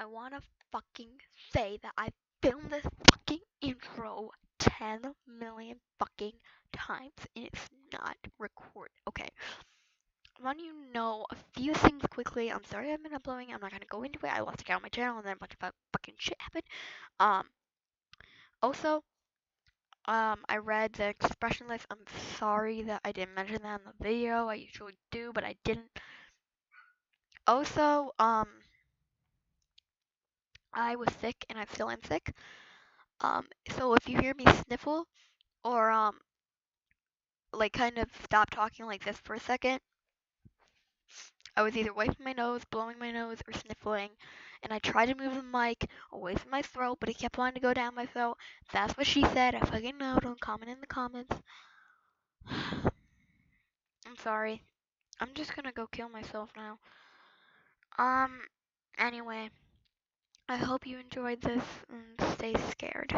I wanna fucking say that I filmed this fucking intro 10 million fucking times and it's not recorded. Okay. I want you to know a few things quickly. I'm sorry I've been uploading. I'm not gonna go into it. I lost account on my channel and then a bunch of fucking shit happened. Um also I read the expressionless. I'm sorry that I didn't mention that in the video. I usually do, but I didn't. Also, I was sick and I still am sick. So if you hear me sniffle or like kind of stop talking like this for a second, I was either wiping my nose, blowing my nose, or sniffling, and I tried to move the mic away from my throat, but it kept wanting to go down my throat. That's what she said. I fucking know. Don't comment in the comments. I'm sorry. I'm just gonna go kill myself now. Anyway, I hope you enjoyed this and stay scared.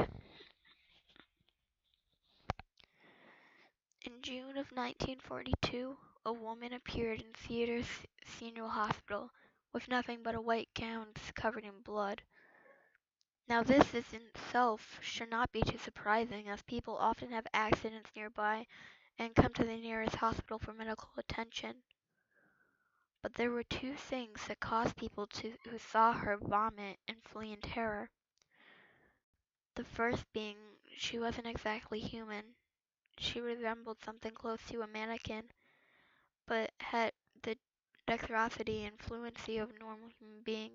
In June of 1942, a woman appeared in Theater's Funeral Hospital with nothing but a white gown covered in blood. Now this in itself should not be too surprising, as people often have accidents nearby and come to the nearest hospital for medical attention. But there were two things that caused people who saw her vomit and flee in terror. The first being she wasn't exactly human. She resembled something close to a mannequin, but had the dexterity and fluency of a normal human being.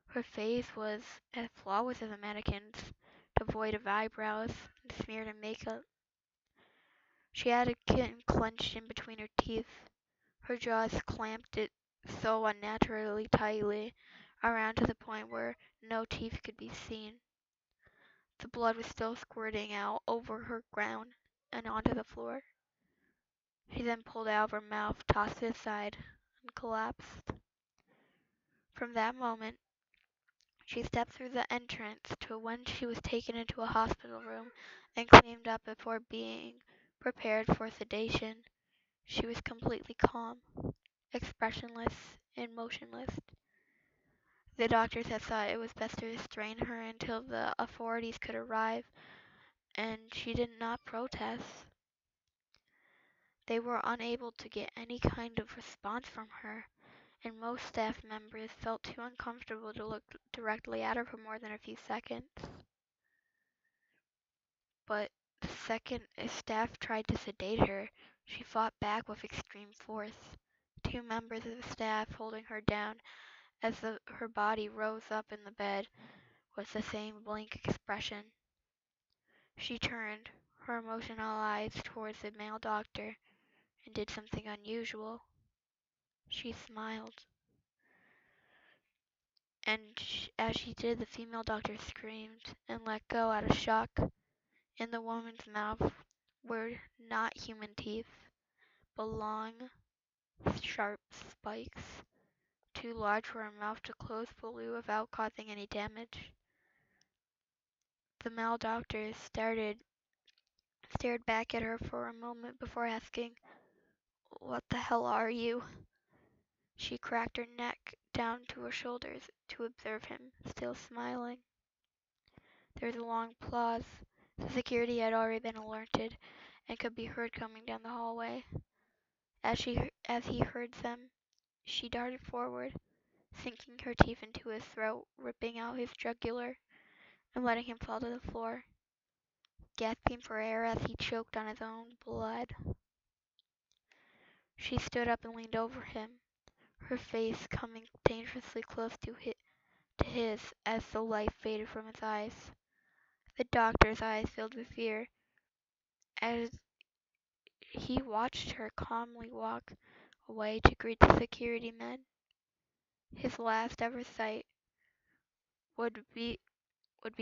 Her face was as flawless as a mannequin's, devoid of eyebrows and smeared in makeup. She had a kitten clenched in between her teeth. Her jaws clamped it so unnaturally tightly around to the point where no teeth could be seen. The blood was still squirting out over her gown and onto the floor. She then pulled it out of her mouth, tossed it aside, and collapsed. From that moment, she stepped through the entrance to when she was taken into a hospital room and cleaned up before being prepared for sedation. She was completely calm, expressionless, and motionless. The doctors had thought it was best to restrain her until the authorities could arrive, and she did not protest. They were unable to get any kind of response from her, and most staff members felt too uncomfortable to look directly at her for more than a few seconds. But the second a staff tried to sedate her, she fought back with extreme force, two members of the staff holding her down as her body rose up in the bed with the same blank expression. She turned her emotional eyes towards the male doctor and did something unusual. She smiled. And as she did, the female doctor screamed and let go out of shock. In the woman's mouth were not human teeth, but long, sharp spikes, too large for her mouth to close fully without causing any damage. The male doctor stared back at her for a moment before asking, "What the hell are you?" She cracked her neck down to her shoulders to observe him, still smiling. There was a long pause. The security had already been alerted and could be heard coming down the hallway. As he heard them, she darted forward, sinking her teeth into his throat, ripping out his jugular, and letting him fall to the floor, gasping for air as he choked on his own blood. She stood up and leaned over him, her face coming dangerously close to his as the light faded from his eyes. The doctor's eyes filled with fear as he watched her calmly walk away to greet the security men. His last ever sight would be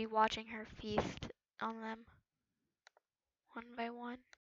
watching her feast on them one by one.